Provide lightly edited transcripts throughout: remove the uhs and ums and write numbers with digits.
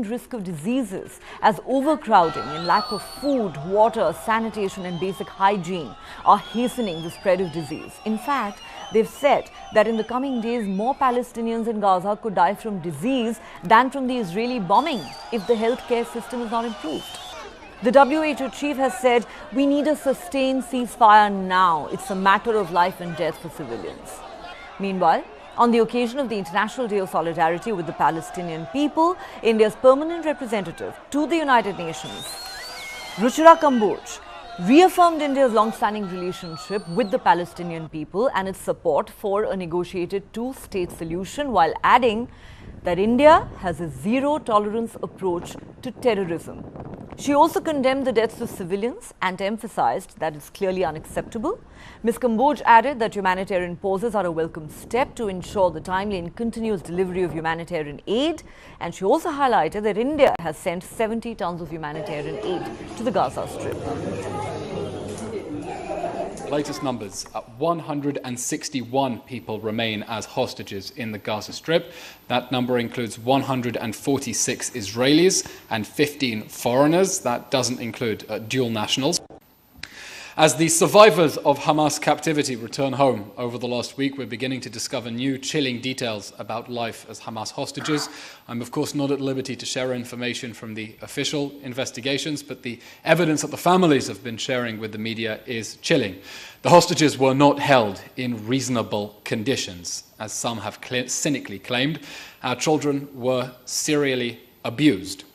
heightened risk of diseases as overcrowding and lack of food, water, sanitation and basic hygiene are hastening the spread of disease. In fact, they've said that in the coming days, more Palestinians in Gaza could die from disease than from the Israeli bombing if the healthcare system is not improved. The WHO chief has said, we need a sustained ceasefire now. It's a matter of life and death for civilians. Meanwhile, on the occasion of the International Day of Solidarity with the Palestinian people, India's permanent representative to the United Nations, Ruchira Kamboj, reaffirmed India's long-standing relationship with the Palestinian people and its support for a negotiated two-state solution, while adding that India has a zero-tolerance approach to terrorism. She also condemned the deaths of civilians and emphasized that it's clearly unacceptable. Ms. Kamboj added that humanitarian pauses are a welcome step to ensure the timely and continuous delivery of humanitarian aid. And she also highlighted that India has sent 70 tons of humanitarian aid to the Gaza Strip. Latest numbers, 161 people remain as hostages in the Gaza Strip. That number includes 146 Israelis and 15 foreigners. That doesn't include dual nationals. As the survivors of Hamas captivity return home over the last week, we're beginning to discover new chilling details about life as Hamas hostages. I'm of course not at liberty to share information from the official investigations, but the evidence that the families have been sharing with the media is chilling. The hostages were not held in reasonable conditions, as some have cynically claimed. Our children were serially abused.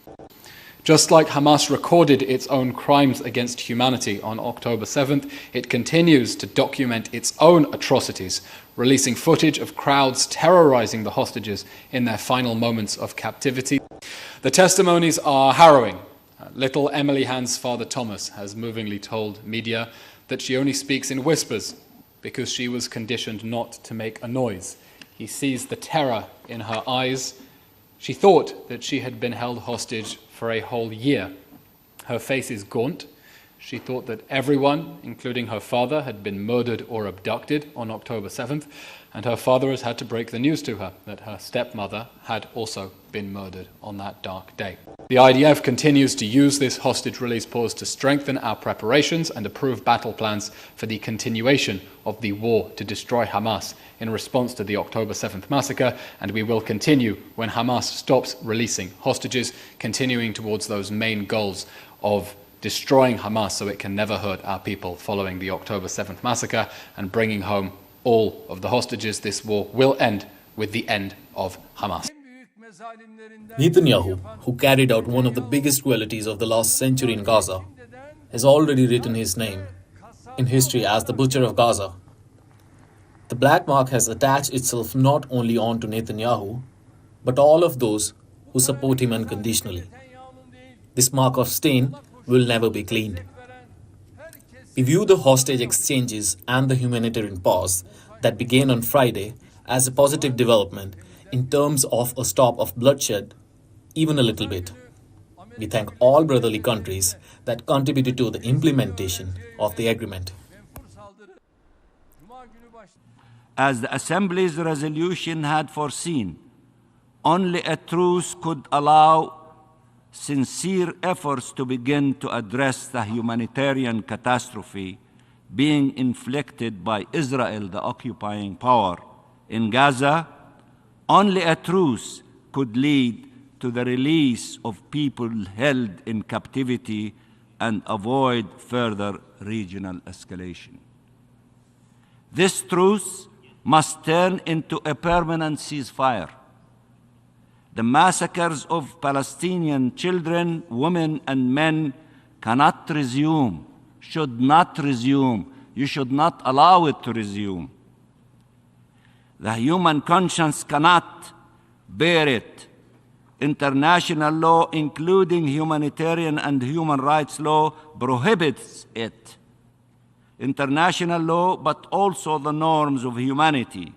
Just like Hamas recorded its own crimes against humanity on October 7th, it continues to document its own atrocities, releasing footage of crowds terrorizing the hostages in their final moments of captivity. The testimonies are harrowing. Little Emily Hand's father Thomas has movingly told media that she only speaks in whispers because she was conditioned not to make a noise. He sees the terror in her eyes. She thought that she had been held hostage for a whole year. Her face is gaunt. She thought that everyone, including her father, had been murdered or abducted on October 7th, and her father has had to break the news to her that her stepmother had also been murdered on that dark day. The IDF continues to use this hostage release pause to strengthen our preparations and approve battle plans for the continuation of the war to destroy Hamas in response to the October 7th massacre, and we will continue when Hamas stops releasing hostages, continuing towards those main goals of destroying Hamas so it can never hurt our people following the October 7th massacre and bringing home all of the hostages. This war will end with the end of Hamas. Netanyahu, who carried out one of the biggest cruelties of the last century in Gaza, has already written his name in history as the Butcher of Gaza. The black mark has attached itself not only onto Netanyahu, but all of those who support him unconditionally. This mark of stain will never be cleaned. We view the hostage exchanges and the humanitarian pause that began on Friday as a positive development in terms of a stop of bloodshed, even a little bit. We thank all brotherly countries that contributed to the implementation of the agreement. As the Assembly's resolution had foreseen, only a truce could allow sincere efforts to begin to address the humanitarian catastrophe being inflicted by Israel, the occupying power, in Gaza. Only a truce could lead to the release of people held in captivity and avoid further regional escalation. This truce must turn into a permanent ceasefire. The massacres of Palestinian children, women, and men cannot resume, should not resume. You should not allow it to resume. The human conscience cannot bear it. International law, including humanitarian and human rights law, prohibits it. International law, but also the norms of humanity,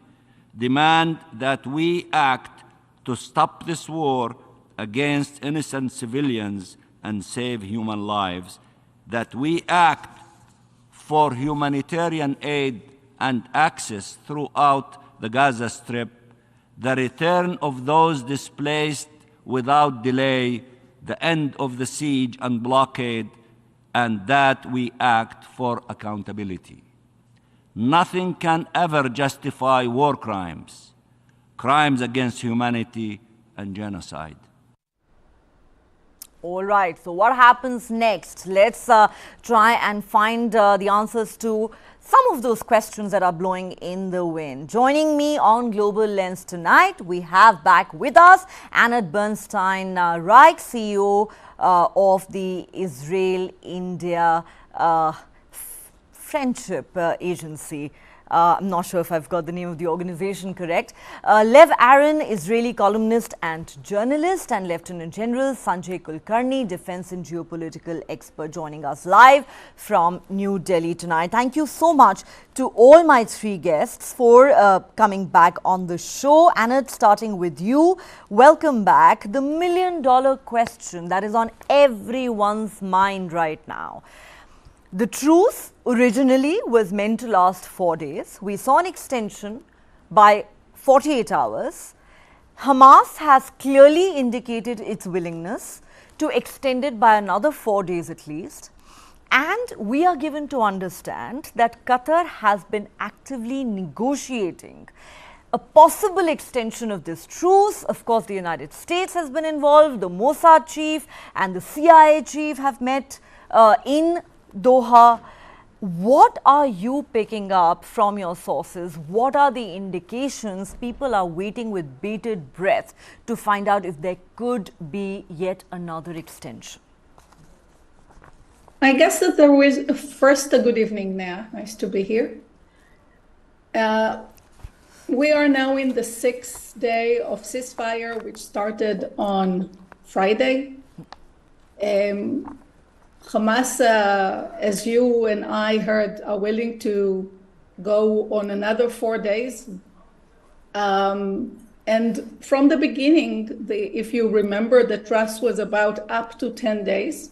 demand that we act to stop this war against innocent civilians and save human lives, that we act for humanitarian aid and access throughout the Gaza Strip, the return of those displaced without delay the end of the siege and blockade, and that we act for accountability. Nothing can ever justify war crimes, crimes against humanity, and genocide. All right, so what happens next? Let's try and find the answers to some of those questions that are blowing in the wind. Joining me on Global Lens tonight, we have back with us Anat Bernstein-Reich, CEO of the Israel-India Friendship Agency. I'm not sure if I've got the name of the organization correct. Lev Aaron, Israeli columnist and journalist, and Lieutenant General Sanjay Kulkarni, defense and geopolitical expert, joining us live from New Delhi tonight. Thank you so much to all my three guests for coming back on the show. Anat, starting with you, welcome back. The million-dollar question that is on everyone's mind right now. The truce originally was meant to last 4 days. We saw an extension by 48 hours. Hamas has clearly indicated its willingness to extend it by another 4 days at least. And we are given to understand that Qatar has been actively negotiating a possible extension of this truce. Of course, the United States has been involved. The Mossad chief and the CIA chief have met in Doha. What are you picking up from your sources? What are the indications? People are waiting with bated breath to find out if there could be yet another extension. I guess that there was first a good evening, Nea. Nice to be here. We are now in the 6th day of ceasefire, which started on Friday. Hamas, as you and I heard, are willing to go on another 4 days. And from the beginning, if you remember, the truce was about up to 10 days,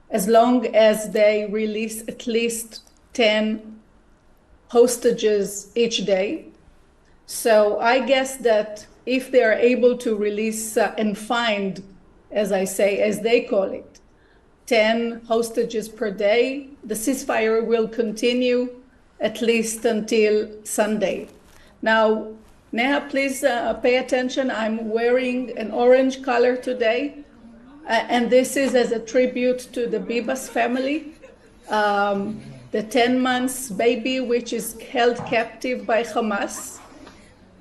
as long as they release at least 10 hostages each day. So I guess that if they are able to release and find, as I say, as they call it, 10 hostages per day, the ceasefire will continue at least until Sunday. Now, Neha, please pay attention. I'm wearing an orange color today, and this is as a tribute to the Bibas family, the 10 months baby which is held captive by Hamas.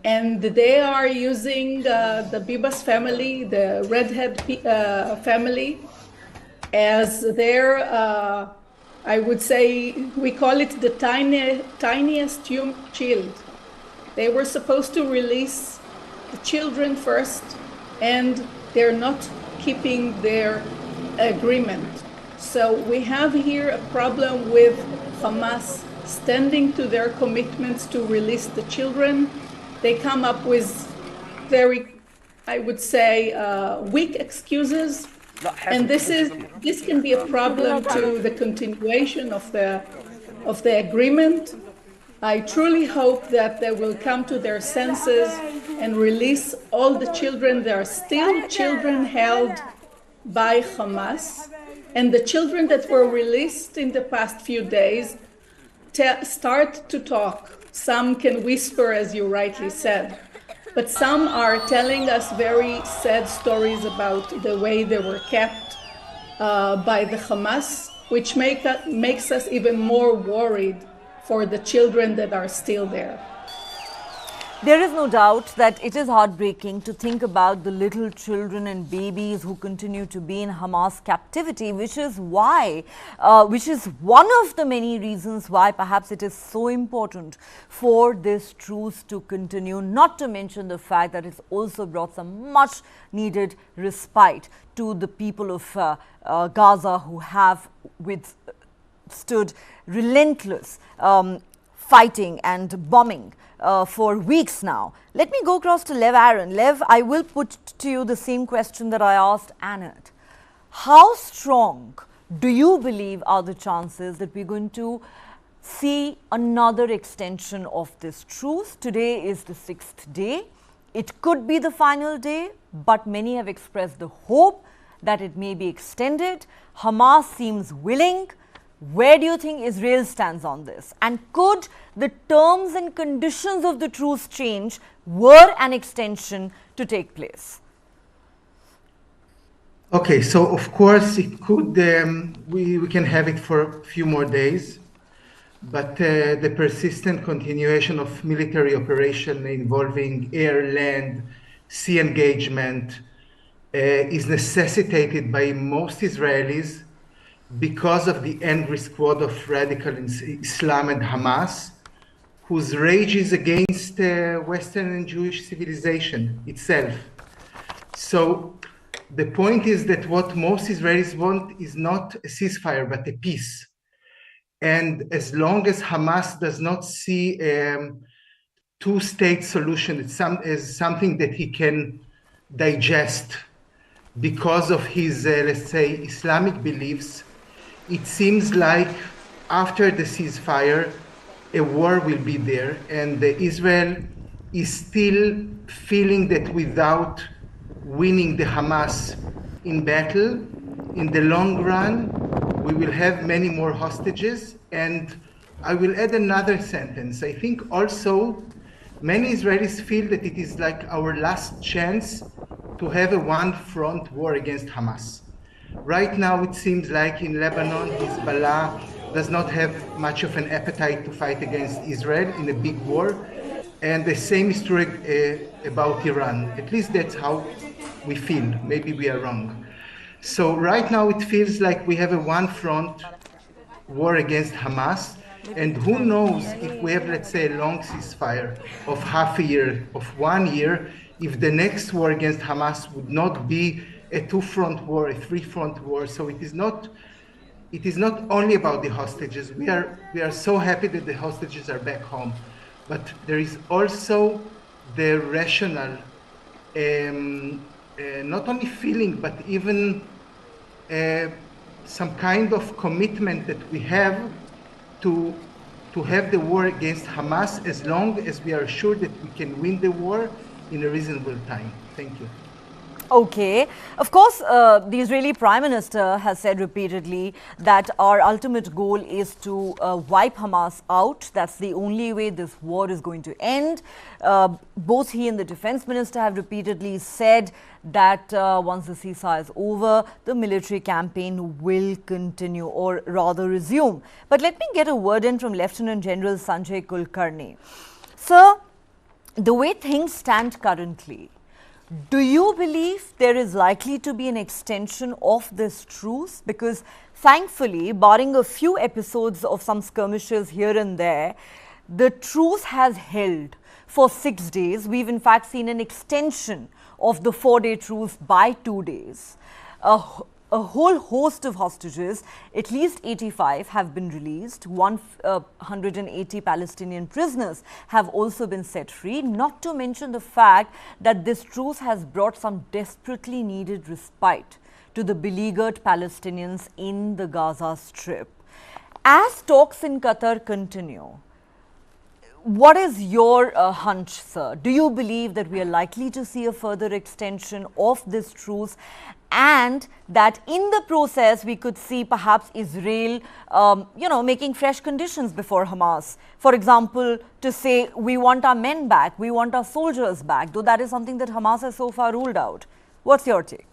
And they are using the Bibas family, the redhead family, as their, I would say, we call it the tiniest child. They were supposed to release the children first, and they're not keeping their agreement. So we have here a problem with Hamas standing to their commitments to release the children. They come up with very, I would say, weak excuses. And this can be a problem to the continuation of the agreement. I truly hope that they will come to their senses and release all the children. There are still children held by Hamas, and the children that were released in the past few days start to talk. Some can whisper, as you rightly said. But some are telling us very sad stories about the way they were kept by the Hamas, which makes us even more worried for the children that are still there. There is no doubt that it is heartbreaking to think about the little children and babies who continue to be in Hamas captivity, which is one of the many reasons why perhaps it is so important for this truce to continue, not to mention the fact that it's also brought some much needed respite to the people of Gaza who have withstood relentless fighting and bombing for weeks now. Let me go across to Lev Aaron. Lev, I will put to you the same question that I asked Anat. How strong do you believe are the chances that we're going to see another extension of this truce? Today is the 6th day. It could be the final day, but many have expressed the hope that it may be extended. Hamas seems willing. Where do you think Israel stands on this? And could the terms and conditions of the truce change were an extension to take place? Okay, so of course it could, we can have it for a few more days, but the persistent continuation of military operation involving air, land, sea engagement is necessitated by most Israelis because of the angry squad of radical Islam and Hamas, whose rage is against Western and Jewish civilization itself. So the point is that what most Israelis want is not a ceasefire, but a peace. And as long as Hamas does not see a two-state solution as something that he can digest because of his, let's say, Islamic beliefs, it seems like after the ceasefire, a war will be there. And Israel is still feeling that without winning the Hamas in battle, in the long run, we will have many more hostages. And I will add another sentence. I think also many Israelis feel that it is like our last chance to have a one-front war against Hamas. Right now, it seems like in Lebanon, Hezbollah does not have much of an appetite to fight against Israel in a big war. And the same is true about Iran. At least that's how we feel. Maybe we are wrong. So right now it feels like we have a one-front war against Hamas. And who knows if we have, let's say, a long ceasefire of half a year, of 1 year, if the next war against Hamas would not be a two-front war, a three-front war. So it is not only about the hostages. We are so happy that the hostages are back home. But there is also the rational, not only feeling, but even some kind of commitment that we have to have the war against Hamas as long as we are sure that we can win the war in a reasonable time. Thank you. Okay. Of course, the Israeli Prime Minister has said repeatedly that our ultimate goal is to wipe Hamas out. That's the only way this war is going to end. Both he and the Defense Minister have repeatedly said that once the ceasefire is over, the military campaign will continue, or rather resume. But let me get a word in from Lieutenant General Sanjay Kulkarni. Sir, the way things stand currently, do you believe there is likely to be an extension of this truce? Because thankfully, barring a few episodes of some skirmishes here and there, the truce has held for 6 days. We've in fact seen an extension of the 4-day truce by 2 days. A whole host of hostages, at least 85, have been released. 180 Palestinian prisoners have also been set free, not to mention the fact that this truce has brought some desperately needed respite to the beleaguered Palestinians in the Gaza Strip. As talks in Qatar continue, what is your hunch, sir? Do you believe that we are likely to see a further extension of this truce, and that in the process we could see perhaps Israel, making fresh conditions before Hamas? For example, to say we want our men back, we want our soldiers back, though that is something that Hamas has so far ruled out. What's your take?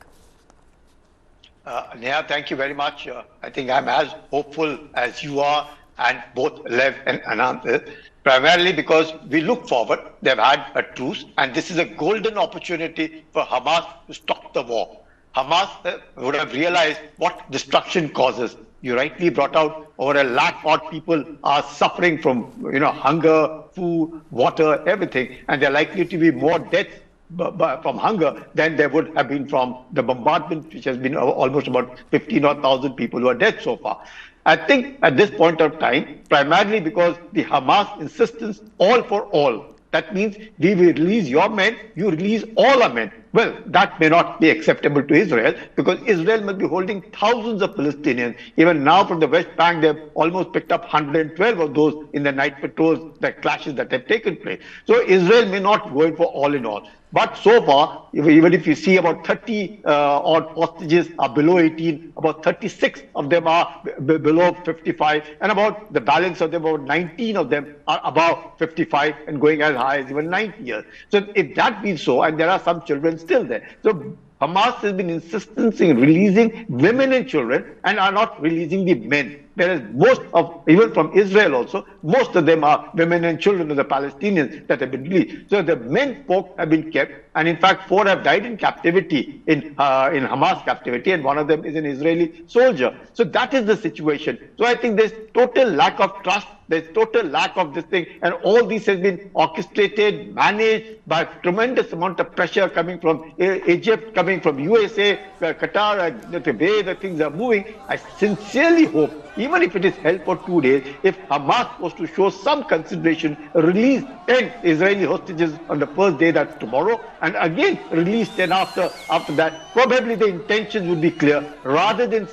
Neha, thank you very much. I think I'm as hopeful as you are, and both Lev and Anand, primarily because we look forward. They've had a truce, and this is a golden opportunity for Hamas to stop the war. Hamas would have realized what destruction causes. You rightly brought out over 1 lakh odd people are suffering from hunger, food, water, everything, and there are likely to be more deaths from hunger than there would have been from the bombardment, which has been almost about 15,000 people who are dead so far. I think at this point of time, primarily because the Hamas insistence all for all, that means we will release your men, you release all our men. Well, that may not be acceptable to Israel, because Israel must be holding thousands of Palestinians. Even now from the West Bank, they've almost picked up 112 of those in the night patrols, the clashes that have taken place. So Israel may not go in for all in all. But so far, even if you see about 30 odd hostages are below 18, about 36 of them are below 55, and about the balance of them, about 19 of them are above 55 and going as high as even 90 years. So if that be so, and there are some children still there. So Hamas has been insisting in releasing women and children and are not releasing the men. Whereas most of, even from Israel also, most of them are women and children of the Palestinians that have been released. So the men folk have been kept, and in fact 4 have died in captivity, in Hamas captivity, and one of them is an Israeli soldier. So that is the situation. So I think there's total lack of trust, there's total lack of this thing, and all this has been orchestrated, managed by tremendous amount of pressure coming from Egypt, coming from USA, Qatar, the way the things are moving. I sincerely hope, even if it is held for 2 days, if Hamas was to show some consideration, release 10 Israeli hostages on the first day, that's tomorrow, and again release 10 after that, probably the intentions would be clear. Rather than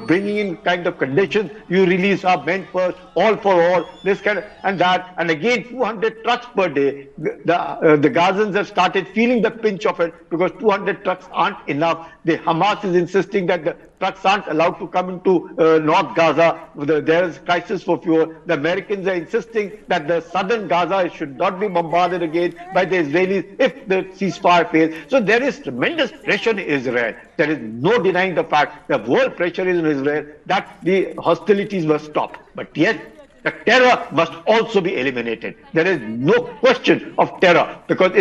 bringing in kind of conditions, you release our men first, all for all, this kind of, and that, and again 200 trucks per day. The Gazans have started feeling the pinch of it because 200 trucks aren't enough. The Hamas is insisting that the trucks aren't allowed to come into North Gaza. There is crisis for fuel. The Americans are insisting that the southern Gaza should not be bombarded again by the Israelis if the ceasefire fails. So there is tremendous pressure in Israel. There is no denying the fact the world pressure is in Israel that the hostilities must stop. But yes, the terror must also be eliminated. There is no question of terror, because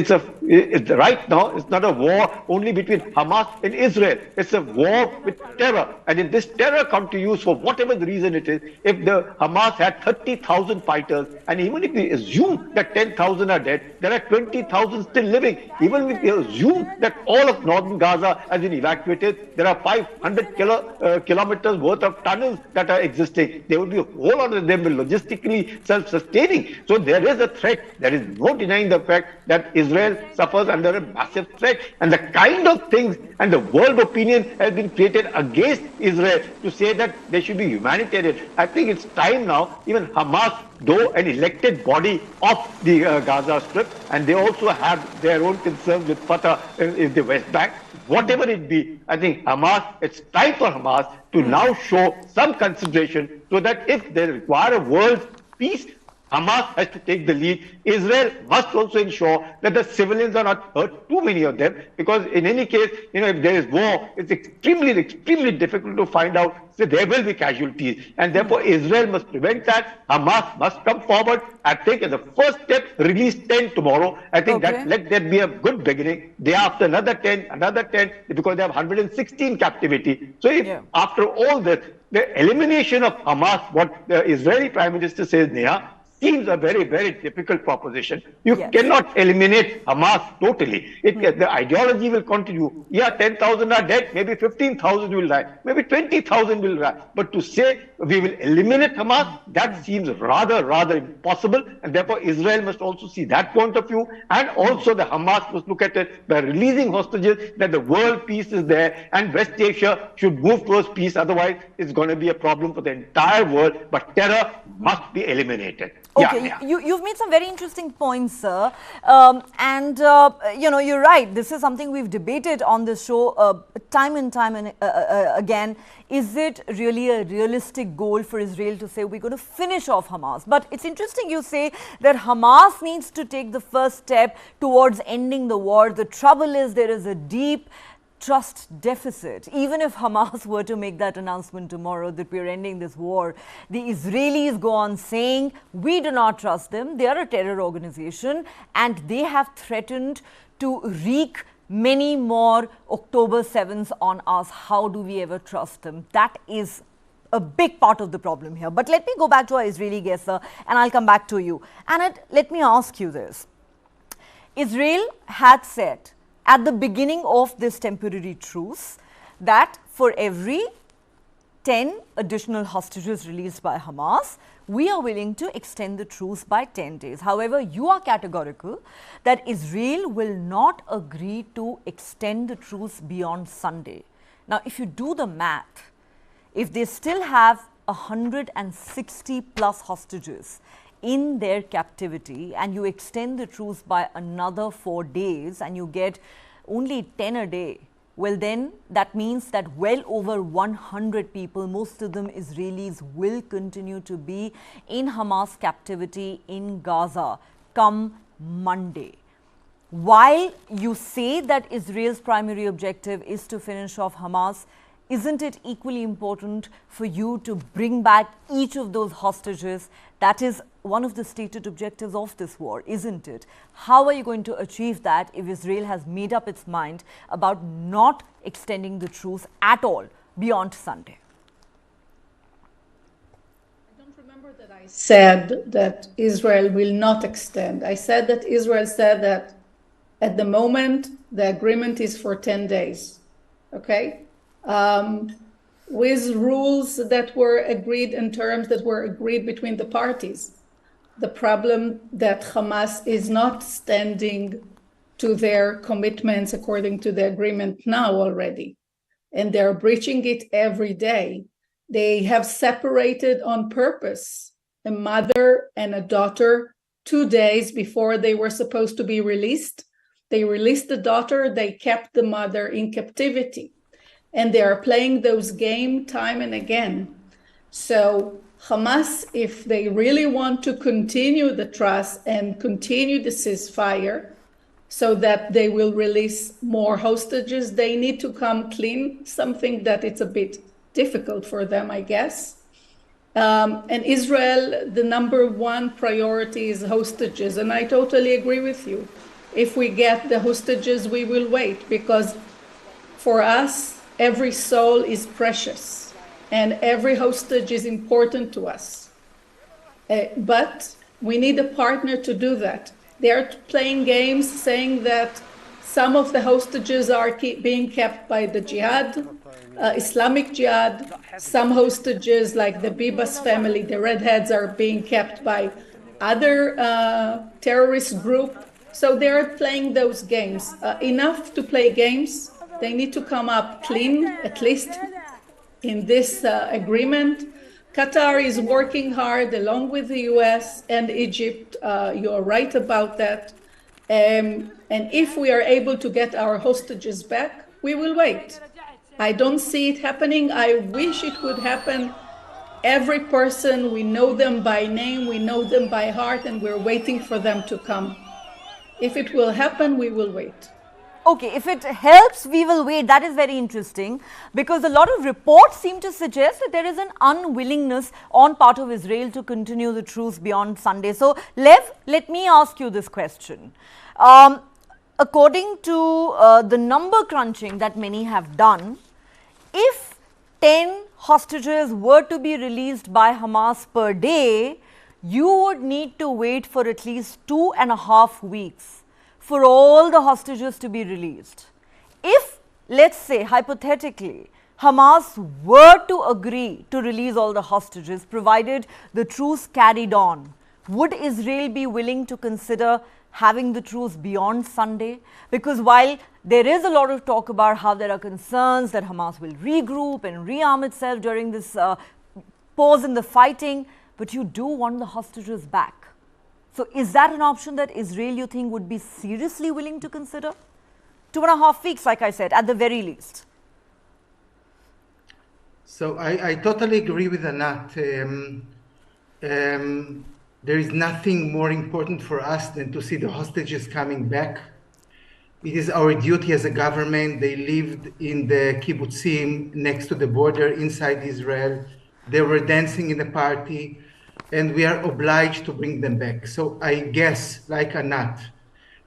right now it's not a war only between Hamas and Israel. It's a war with terror. And if this terror comes to use for whatever the reason it is, if the Hamas had 30,000 fighters, and even if we assume that 10,000 are dead, there are 20,000 still living. Even if we assume that all of northern Gaza has been evacuated, there are 500 kilometers worth of tunnels that are existing. There will be a whole lot of them will logistically self-sustaining. So there is a threat. There is no denying the fact that Israel suffers under a massive threat. And the kind of things and the world opinion has been created against Israel to say that they should be humanitarian. I think it's time now, even Hamas, though an elected body of the Gaza Strip, and they also have their own concerns with Fatah in the West Bank, whatever it be, I think Hamas, it's time for Hamas to now show some consideration so that if they require a world peace, Hamas has to take the lead. Israel must also ensure that the civilians are not hurt, too many of them, because in any case, if there is war, it's extremely, extremely difficult to find out. So there will be casualties, and therefore Israel must prevent that. Hamas must come forward. I think as a first step, release 10 tomorrow. I think that let that be a good beginning. Day after another 10, because they have 116 captivity. So if after all this, the elimination of Hamas, what the Israeli Prime Minister says, Neha, seems a very, very difficult proposition. You cannot eliminate Hamas totally. The ideology will continue. Yeah, 10,000 are dead, maybe 15,000 will die, maybe 20,000 will die. But to say we will eliminate Hamas, that seems rather impossible. And therefore, Israel must also see that point of view. And also the Hamas must look at it by releasing hostages, that the world peace is there, and West Asia should move towards peace. Otherwise, it's going to be a problem for the entire world. But terror must be eliminated. Okay, you've made some very interesting points, sir. You're right. This is something we've debated on this show time and again. Is it really a realistic goal for Israel to say we're going to finish off Hamas? But it's interesting you say that Hamas needs to take the first step towards ending the war. The trouble is there is a deep trust deficit. Even if Hamas were to make that announcement tomorrow that we're ending this war, the Israelis go on saying we do not trust them. They are a terror organization and they have threatened to wreak many more October 7th on us. How do we ever trust them? That is a big part of the problem here. But let me go back to our Israeli guest, sir, and I'll come back to you. Anand, let me ask you this. Israel had said at the beginning of this temporary truce that for every 10 additional hostages released by Hamas, we are willing to extend the truce by 10 days. However, you are categorical that Israel will not agree to extend the truce beyond Sunday. Now, if you do the math, if they still have 160 plus hostages in their captivity and you extend the truce by another 4 days and you get only 10 a day, well then that means that well over 100 people, most of them Israelis, will continue to be in Hamas captivity in Gaza come Monday. While you say that Israel's primary objective is to finish off Hamas, isn't it equally important for you to bring back each of those hostages? That is one of the stated objectives of this war, isn't it? How are you going to achieve that if Israel has made up its mind about not extending the truce at all beyond Sunday? I don't remember that I said that Israel will not extend. I said that Israel said that at the moment, the agreement is for 10 days, okay? With rules that were agreed and terms that were agreed between the parties. The problem that Hamas is not standing to their commitments according to the agreement now already, and they're breaching it every day. They have separated on purpose a mother and a daughter 2 days before they were supposed to be released. They released the daughter, they kept the mother in captivity. And they are playing those games time and again. So Hamas, if they really want to continue the truce and continue the ceasefire so that they will release more hostages, they need to come clean, something that it's a bit difficult for them, I guess. And Israel, the number one priority is hostages. And I totally agree with you. If we get the hostages, we will wait, because for us, every soul is precious and every hostage is important to us. But we need a partner to do that. They're playing games saying that some of the hostages are being kept by the jihad, Islamic Jihad. Some hostages, like the Bibas family, the Redheads, are being kept by other terrorist group. So they're playing those games. Enough to play games. They need to come up clean, at least in this agreement. Qatar is working hard along with the US and Egypt. You're right about that. And if we are able to get our hostages back, we will wait. I don't see it happening. I wish it would happen. Every person, we know them by name, we know them by heart, and we're waiting for them to come. If it will happen, we will wait. Okay, if it helps, we will wait. That is very interesting, because a lot of reports seem to suggest that there is an unwillingness on part of Israel to continue the truce beyond Sunday. So, Lev, let me ask you this question. According to the number crunching that many have done, if 10 hostages were to be released by Hamas per day, you would need to wait for at least 2.5 weeks for all the hostages to be released. If, let's say, hypothetically, Hamas were to agree to release all the hostages, provided the truce carried on, would Israel be willing to consider having the truce beyond Sunday? Because while there is a lot of talk about how there are concerns that Hamas will regroup and rearm itself during this pause in the fighting, but you do want the hostages back. So is that an option that Israel, you think, would be seriously willing to consider? 2.5 weeks, like I said, at the very least. So I totally agree with Anat. There is nothing more important for us than to see the hostages coming back. It is our duty as a government. They lived in the kibbutzim next to the border inside Israel. They were dancing in the party, and we are obliged to bring them back. So I guess, like Anat,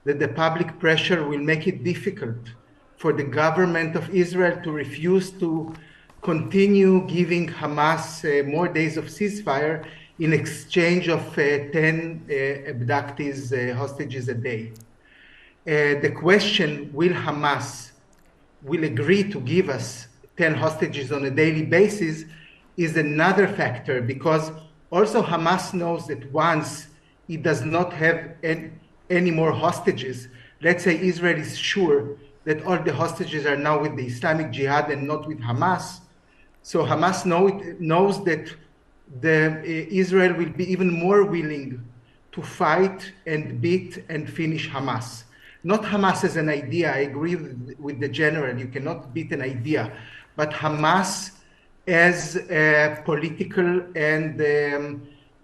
that the public pressure will make it difficult for the government of Israel to refuse to continue giving Hamas more days of ceasefire in exchange of 10 abductees, hostages a day. The question, will Hamas agree to give us 10 hostages on a daily basis, is another factor, because also Hamas knows that once it does not have any more hostages, let's say Israel is sure that all the hostages are now with the Islamic Jihad and not with Hamas. So Hamas knows that Israel will be even more willing to fight and beat and finish Hamas. Not Hamas as an idea. I agree with the general. You cannot beat an idea, but Hamas as a political and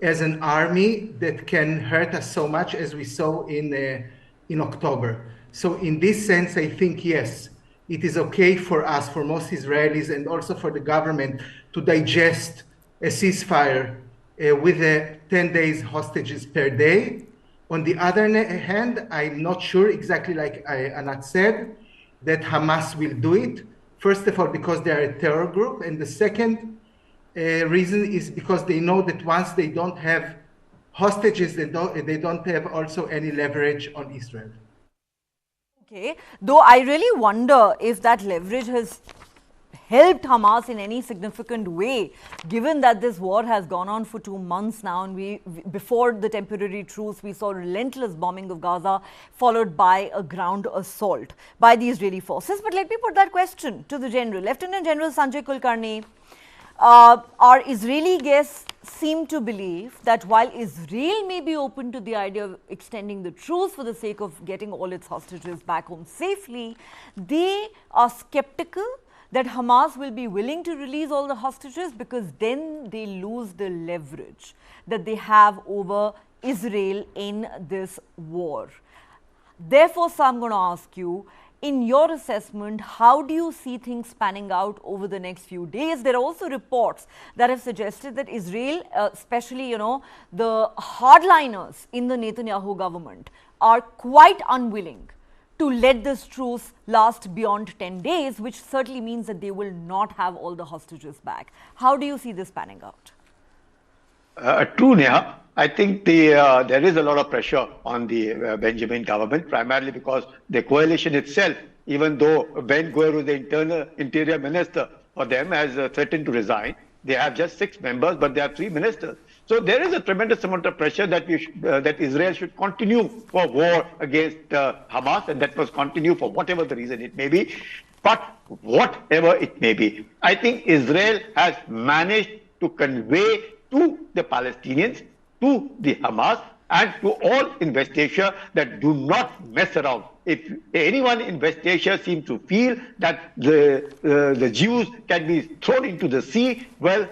as an army that can hurt us so much as we saw in October. So in this sense, I think, yes, it is okay for us, for most Israelis, and also for the government to digest a ceasefire with 10 days hostages per day. On the other hand, I'm not sure, exactly like Anat said, that Hamas will do it. First of all, because they are a terror group. And the second reason is because they know that once they don't have hostages, they don't have also any leverage on Israel. Okay, though I really wonder if that leverage has helped Hamas in any significant way, given that this war has gone on for 2 months now, and before the temporary truce, we saw relentless bombing of Gaza, followed by a ground assault by the Israeli forces. But let me put that question to the General. Lieutenant General Sanjay Kulkarni, our Israeli guests seem to believe that while Israel may be open to the idea of extending the truce for the sake of getting all its hostages back home safely, they are skeptical that Hamas will be willing to release all the hostages, because then they lose the leverage that they have over Israel in this war. Therefore, so I'm going to ask you, in your assessment, how do you see things panning out over the next few days? There are also reports that have suggested that Israel, especially, the hardliners in the Netanyahu government, are quite unwilling to let this truce last beyond 10 days, which certainly means that they will not have all the hostages back. How do you see this panning out? True, Neha. I think there is a lot of pressure on the Benjamin government, primarily because the coalition itself, even though Ben Gvir, who is the interior minister for them, has threatened to resign. They have just 6 members, but they have 3 ministers. So there is a tremendous amount of pressure that that Israel should continue for war against Hamas, and that must continue for whatever the reason it may be. But whatever it may be, I think Israel has managed to convey to the Palestinians, to the Hamas, and to all in West Asia that do not mess around. If anyone in West Asia seems to feel that the Jews can be thrown into the sea, well,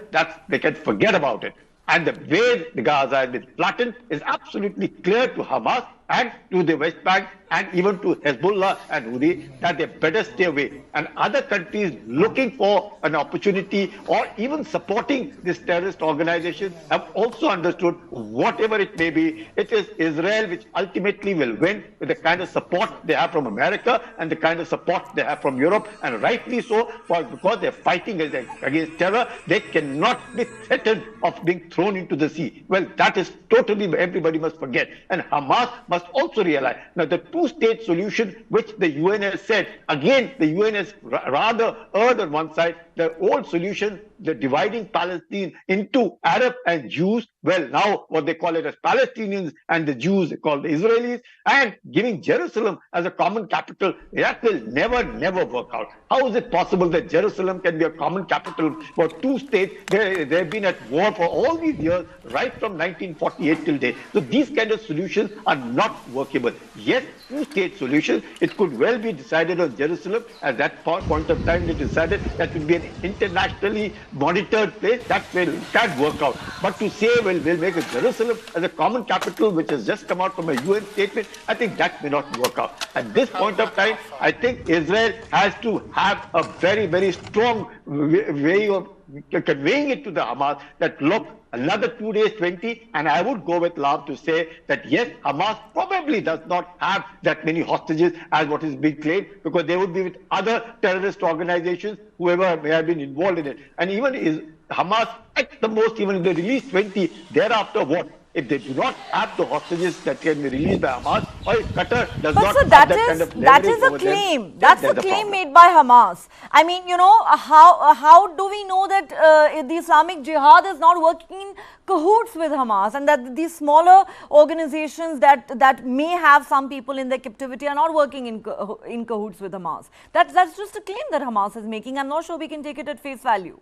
they can forget about it. And the way the Gaza has been flattened is absolutely clear to Hamas and to the West Bank and even to Hezbollah and Houthi that they better stay away. And other countries looking for an opportunity or even supporting this terrorist organization have also understood, whatever it may be, it is Israel which ultimately will win with the kind of support they have from America and the kind of support they have from Europe, and rightly so, because they're fighting against terror. They cannot be threatened of being thrown into the sea. Well, that is totally, everybody must forget. And Hamas must also realize now the two-state solution, which the UN has said, again, the UN has rather erred on one side. The old solution, the dividing Palestine into Arab and Jews, well, now what they call it as Palestinians, and the Jews called the Israelis, and giving Jerusalem as a common capital, that will never work out. How is it possible that Jerusalem can be a common capital for two states? They've been at war for all these years, right from 1948 till date. So these kind of solutions are not workable. Yes, two-state solution, it could well be decided on Jerusalem. At that point of time, they decided that would be an internationally monitored place. That can't work out. But to say, well, we'll make a Jerusalem as a common capital, which has just come out from a UN statement, I think that may not work out. At this point of time, I think Israel has to have a very strong way of conveying it to the Hamas that, look, another 2 days, 20, and I would go with Lav to say that yes, Hamas probably does not have that many hostages as what is being claimed, because they would be with other terrorist organizations, whoever may have been involved in it. And even Hamas, at the most, even if they release 20, thereafter what? If they do not have the hostages that can be released by Hamas, or if Qatar does not have that kind of leverage that is a claim. Them, that's a claim made by Hamas. I mean, how do we know that the Islamic Jihad is not working in cahoots with Hamas, and that these smaller organizations that may have some people in their captivity are not working in cahoots with Hamas? That's just a claim that Hamas is making. I'm not sure we can take it at face value.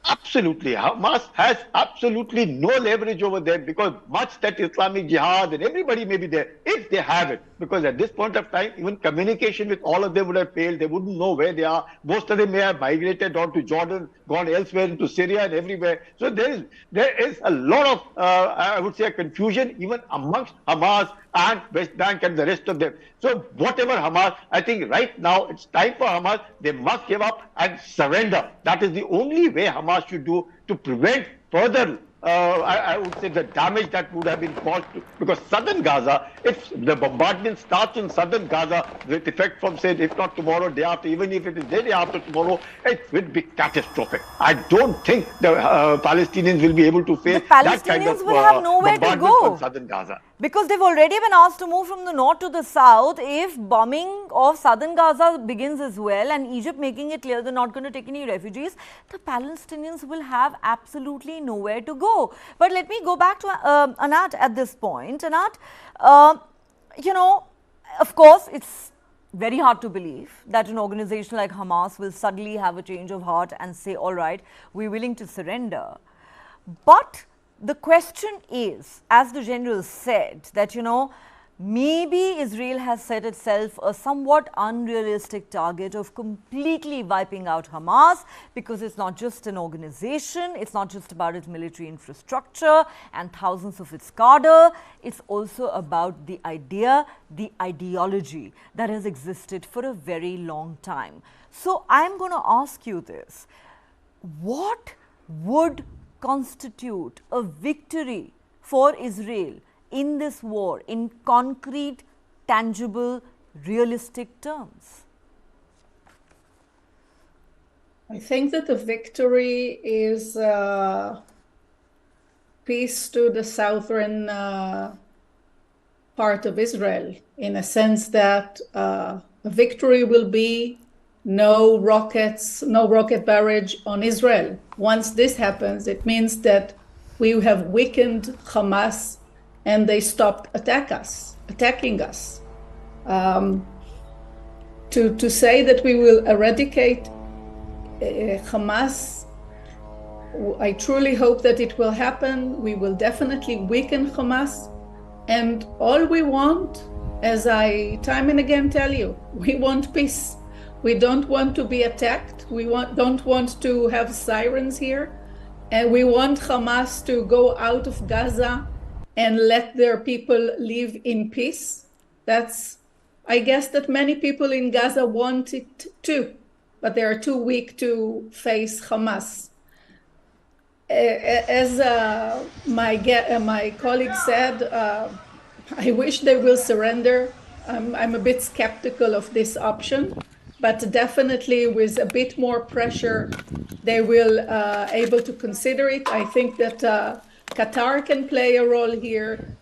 Absolutely. Hamas has absolutely no leverage over them because much that Islamic Jihad and everybody may be there, if they have it. Because at this point of time, even communication with all of them would have failed. They wouldn't know where they are. Most of them may have migrated on to Jordan, gone elsewhere into Syria and everywhere. So there is a lot of, I would say, confusion even amongst Hamas and West Bank and the rest of them. So whatever Hamas, I think right now it's time for Hamas. They must give up and surrender. That is the only way Hamas should do to prevent further, I would say, the damage that would have been caused to, because southern Gaza, if the bombardment starts in southern Gaza with effect from, say, if not tomorrow, day after, even if it is day after tomorrow, it will be catastrophic. I don't think the Palestinians will be able to face that kind of will have nowhere to bombardment go from southern Gaza. because they've already been asked to move from the north to the south. If bombing of southern Gaza begins as well, and Egypt making it clear they're not going to take any refugees, the Palestinians will have absolutely nowhere to go. But let me go back to Anat at this point. Anat, you know, of course, it's very hard to believe that an organization like Hamas will suddenly have a change of heart and say, all right, we're willing to surrender. But the question is, as the general said, that, you know, maybe Israel has set itself a somewhat unrealistic target of completely wiping out Hamas, because it's not just an organization, it's not just about its military infrastructure and thousands of its cadre, it's also about the idea, the ideology that has existed for a very long time. So I'm going to ask you this: what would constitute a victory for Israel in this war in concrete, tangible, realistic terms? I think that the victory is peace to the southern part of Israel, in a sense that a victory will be no rockets, no rocket barrage on Israel. Once this happens, it means that we have weakened Hamas and they stopped attacking us. To say that we will eradicate Hamas, I truly hope that it will happen. We will definitely weaken Hamas. And all we want, as I time and again tell you, we want peace. We don't want to be attacked. We don't want to have sirens here. And we want Hamas to go out of Gaza and let their people live in peace. I guess that many people in Gaza want it too, but they are too weak to face Hamas. As my colleague said, I wish they will surrender. I'm a bit skeptical of this option, but definitely with a bit more pressure, they will able to consider it. I think that Qatar can play a role here,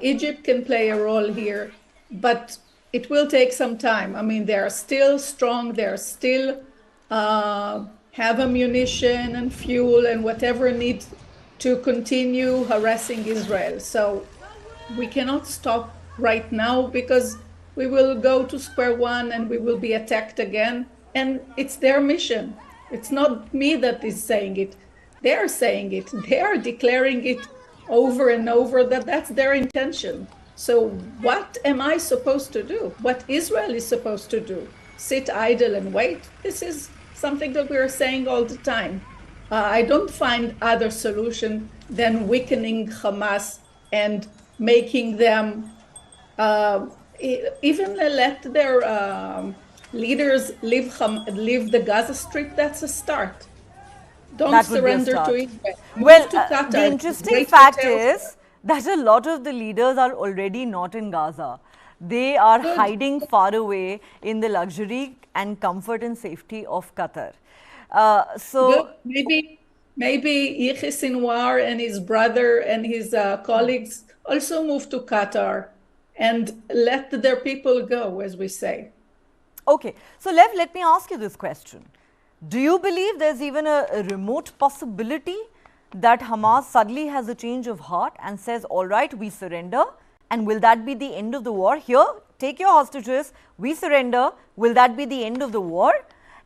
Egypt can play a role here, but it will take some time. I mean, they're still strong, they're still have ammunition and fuel and whatever need to continue harassing Israel. So we cannot stop right now, because we will go to square one and we will be attacked again. And it's their mission. It's not me that is saying it. They are saying it. They are declaring it over and over that that's their intention. So what am I supposed to do? What Israel is supposed to do? Sit idle and wait? This is something that we are saying all the time. I don't find other solution than weakening Hamas and making them even let their leaders leave the Gaza Strip. That's a start. Don't surrender to Israel. Well, the interesting fact is that a lot of the leaders are already not in Gaza. They are hiding far away in the luxury and comfort and safety of Qatar. So maybe Yahya Sinwar and his brother and his colleagues also move to Qatar and let their people go, as we say. Okay, so Lev, let me ask you this question. Do you believe there's even a remote possibility that Hamas suddenly has a change of heart and says, all right, we surrender? And will that be the end of the war? Here, take your hostages, we surrender. Will that be the end of the war?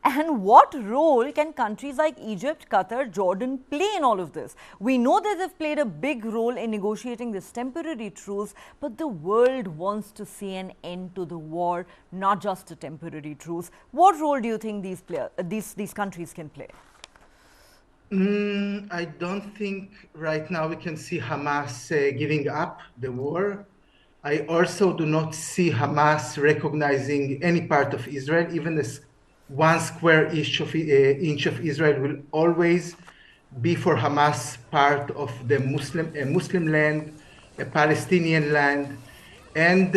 And what role can countries like Egypt, Qatar, Jordan play in all of this? We know that they've played a big role in negotiating this temporary truce, but the world wants to see an end to the war, not just a temporary truce. What role do you think these countries can play? I don't think right now we can see Hamas giving up the war. I also do not see Hamas recognizing any part of Israel, even as 1 square inch of Israel will always be for Hamas part of the Muslim land, a Palestinian land. And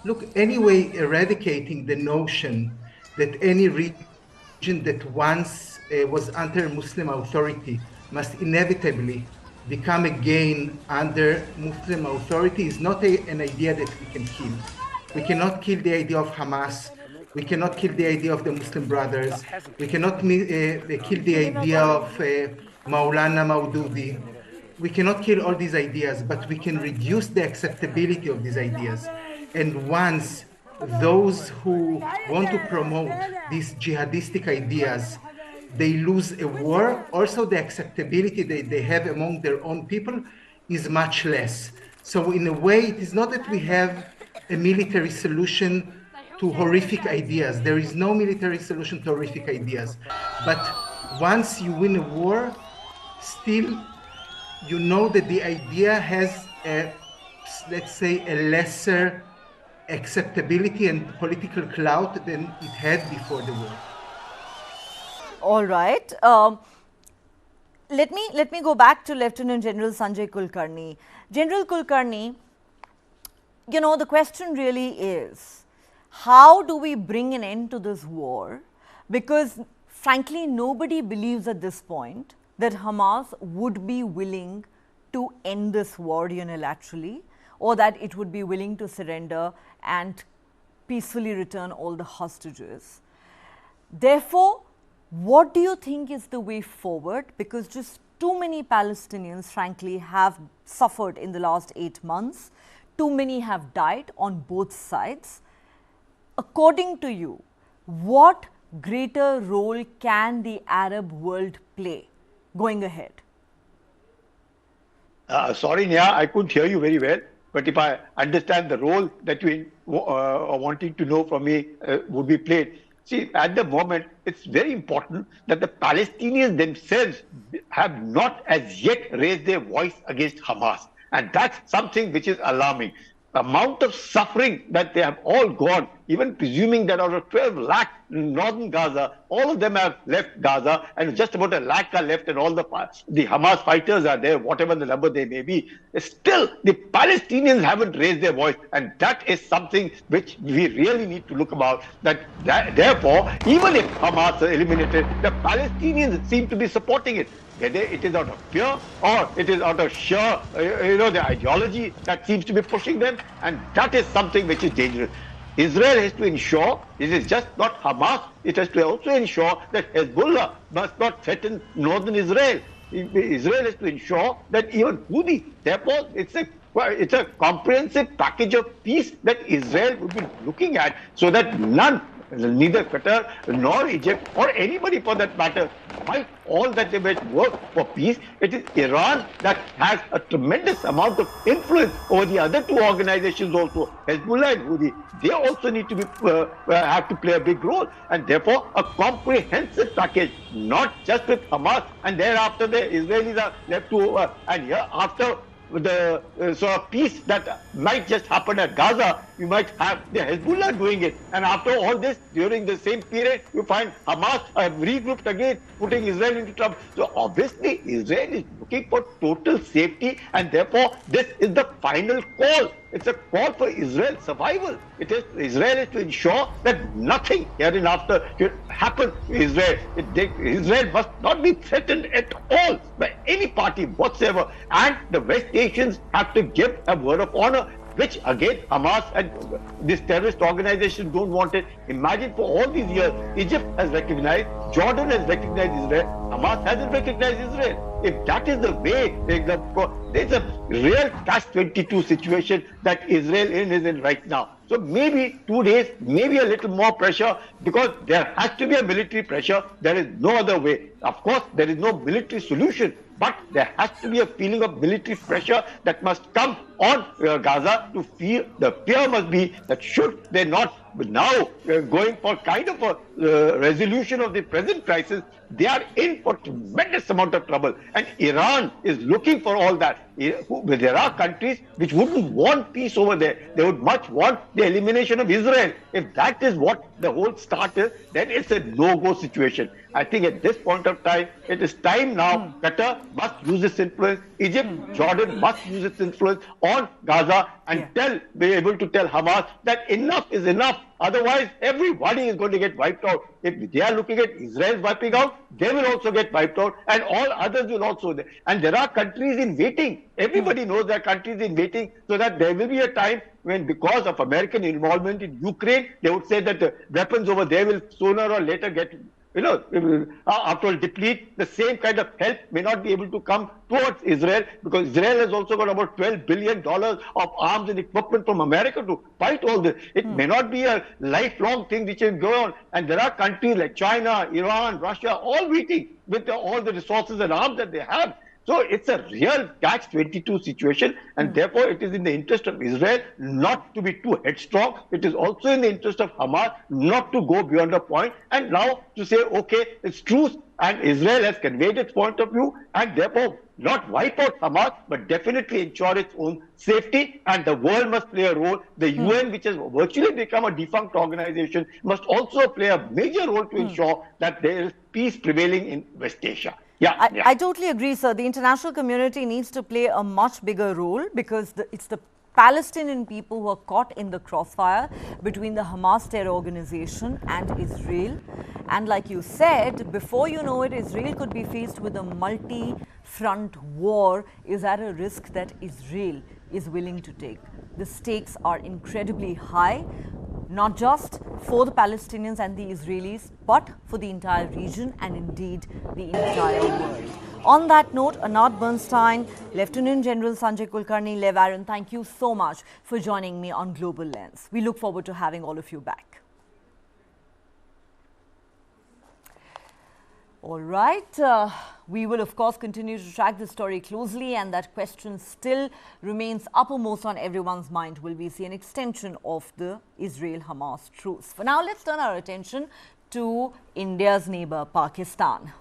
look, anyway, eradicating the notion that any region that once was under Muslim authority must inevitably become again under Muslim authority is not an idea that we can kill. We cannot kill the idea of Hamas. We cannot kill the idea of the Muslim Brothers. We cannot kill the idea of Maulana Maududi. We cannot kill all these ideas, but we can reduce the acceptability of these ideas. And once those who want to promote these jihadistic ideas, they lose a war, also the acceptability that they have among their own people is much less. So in a way, it is not that we have a military solution to horrific ideas. There is no military solution to horrific ideas. But once you win a war, still you know that the idea has a, let's say, a lesser acceptability and political clout than it had before the war. All right. Let me go back to Lieutenant General Sanjay Kulkarni. General Kulkarni, you know, the question really is, how do we bring an end to this war? Because frankly, nobody believes at this point that Hamas would be willing to end this war unilaterally, or that it would be willing to surrender and peacefully return all the hostages. Therefore, what do you think is the way forward? Because just too many Palestinians, frankly, have suffered in the last 8 months. Too many have died on both sides. According to you, what greater role can the Arab world play going ahead? Sorry, Nia, I couldn't hear you very well. But if I understand the role that you are wanting to know from me would be played. See, at the moment, it's very important that the Palestinians themselves have not as yet raised their voice against Hamas. And that's something which is alarming. The amount of suffering that they have all gone, even presuming that out of 12 lakh in northern Gaza, all of them have left Gaza, and just about 1 lakh are left, and all the Hamas fighters are there, whatever the number they may be. Still, the Palestinians haven't raised their voice, and that is something which we really need to look about. Therefore, even if Hamas are eliminated, the Palestinians seem to be supporting it. Whether it is out of fear or it is out of sheer, the ideology that seems to be pushing them, and that is something which is dangerous. Israel has to ensure, it is just not Hamas, it has to also ensure that Hezbollah must not threaten northern Israel. Israel has to ensure that even Houthi, therefore it's a comprehensive package of peace that Israel would be looking at, so that neither Qatar nor Egypt or anybody for that matter might all that they might work for peace. It is Iran that has a tremendous amount of influence over the other two organizations also, Hezbollah and Houthi. They also need to be have to play a big role, and therefore a comprehensive package, not just with Hamas, and thereafter the Israelis are left to and here after the sort of peace that might just happen at Gaza, you might have the Hezbollah doing it. And after all this, during the same period, you find Hamas regrouped again, putting Israel into trouble. So obviously, Israel is looking for total safety, and therefore this is the final call. It's a call for Israel's survival. Israel is to ensure that nothing hereinafter should happen to Israel. Israel must not be threatened at all by any party whatsoever. And the West Asians have to give a word of honor, which again Hamas and this terrorist organization don't want it. Imagine for all these years, Egypt has recognized, Jordan has recognized Israel, Hamas hasn't recognized Israel. If that is the way, there's a real catch-22 situation that Israel is in right now. So maybe 2 days, maybe a little more pressure, because there has to be a military pressure. There is no other way. Of course, there is no military solution, but there has to be a feeling of military pressure that must come on Gaza to feel. The fear must be that should they not now going for kind of a resolution of the present crisis, they are in for tremendous amount of trouble. And Iran is looking for all that. There are countries which wouldn't want peace over there. They would much want the elimination of Israel. If that is what the whole start is, then it's a no-go situation. I think at this point of time, it is time now. Qatar must use its influence. Egypt, Jordan must use its influence on Gaza and be able to tell Hamas that enough is enough. Otherwise, everybody is going to get wiped out. If they are looking at Israel wiping out, they will also get wiped out, and all others will also. And there are countries in waiting. Everybody knows there are countries in waiting, so that there will be a time when, because of American involvement in Ukraine, they would say that the weapons over there will sooner or later get, after all, deplete. The same kind of help may not be able to come towards Israel, because Israel has also got about $12 billion of arms and equipment from America to fight all this. It may not be a lifelong thing which will go on. And there are countries like China, Iran, Russia, all waiting with all the resources and arms that they have. So it's a real catch-22 situation, and therefore it is in the interest of Israel not to be too headstrong. It is also in the interest of Hamas not to go beyond a point, and now to say, okay, it's truce, and Israel has conveyed its point of view, and therefore not wipe out Hamas, but definitely ensure its own safety, and the world must play a role. The UN, which has virtually become a defunct organization, must also play a major role to ensure that there is peace prevailing in West Asia. I totally agree, sir. The international community needs to play a much bigger role, because it's the Palestinian people who are caught in the crossfire between the Hamas terror organization and Israel. And like you said, before you know it, Israel could be faced with a multi-front war is at a risk that Israel is willing to take. The stakes are incredibly high, not just for the Palestinians and the Israelis, but for the entire region and indeed the entire world. On that note, Anand Bernstein, Lieutenant General Sanjay Kulkarni, Lev Aaron, thank you so much for joining me on Global Lens. We look forward to having all of you back. All right, we will of course continue to track this story closely, and that question still remains uppermost on everyone's mind. Will we see an extension of the Israel-Hamas truce? For now, let's turn our attention to India's neighbor, Pakistan.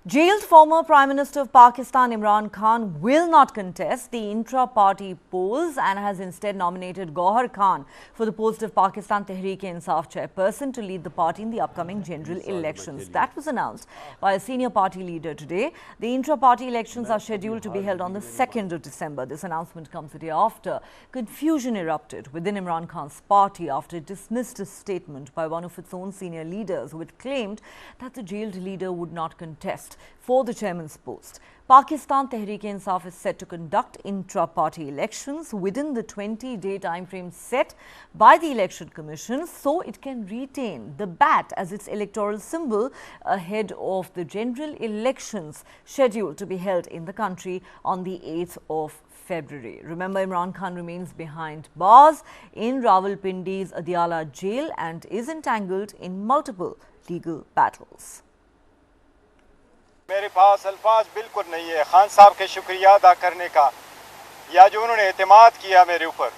Jailed former Prime Minister of Pakistan Imran Khan will not contest the intra-party polls and has instead nominated Gauhar Khan for the post of Pakistan Tehreek-e-Insaf chairperson to lead the party in the upcoming general elections. That was announced by a senior party leader today. The intra-party elections are scheduled to be held on the 2nd of December. This announcement comes a day after confusion erupted within Imran Khan's party after it dismissed a statement by one of its own senior leaders who had claimed that the jailed leader would not contest for the chairman's post. Pakistan Tehreek-e-Insaf is set to conduct intra-party elections within the 20-day time frame set by the Election Commission, so it can retain the bat as its electoral symbol ahead of the general elections scheduled to be held in the country on the 8th of February. Remember, Imran Khan remains behind bars in Rawalpindi's Adiala jail and is entangled in multiple legal battles. मेरे पास अल्फाज बिल्कुल नहीं है खान साहब के शुक्रिया अदा करने का, या जो उन्होंने एतमाद किया मेरे ऊपर,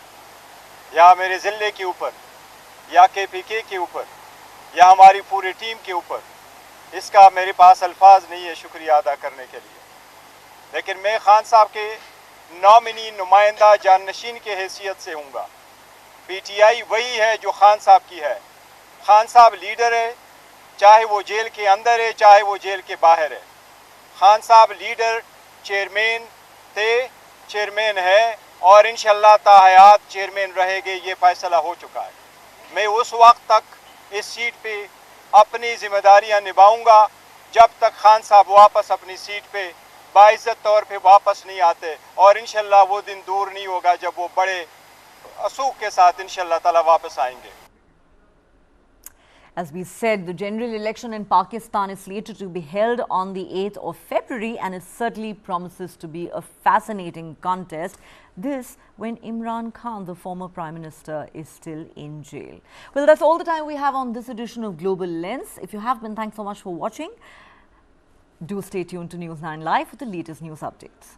या मेरे ज़िले के ऊपर, या KPK के ऊपर, या हमारी पूरी टीम के ऊपर, इसका मेरे पास अल्फाज नहीं है शुक्रिया अदा करने के लिए। लेकिन मैं खान साहब के नॉमिनी नुमाइंदा जाननशीन के हैसियत से हूँगा। PTI वही है जो खान साहब की है। खान साहब लीडर है, चाहे वो जेल के अंदर है, चाहे वो जेल के बाहर है। खान साहब लीडर, चेयरमैन थे, चेयरमैन है और इंशाल्लाह ताहयात चेयरमैन रहेंगे, ये फैसला हो चुका है। मैं उस वक्त तक इस सीट पे अपनी जिम्मेदारियां निभाऊंगा जब तक खान साहब वापस अपनी सीट पे बाइज्जत तौर पे वापस नहीं आते, और इंशाल्लाह वो दिन दूर नहीं होगा जब वो बड़े असूख के साथ इंशाल्लाह ताला वापस आएंगे। As we said, the general election in Pakistan is slated to be held on the 8th of February, and it certainly promises to be a fascinating contest. This when Imran Khan, the former Prime Minister, is still in jail. Well, that's all the time we have on this edition of Global Lens. If you have been, thanks so much for watching. Do stay tuned to News9 Live for the latest news updates.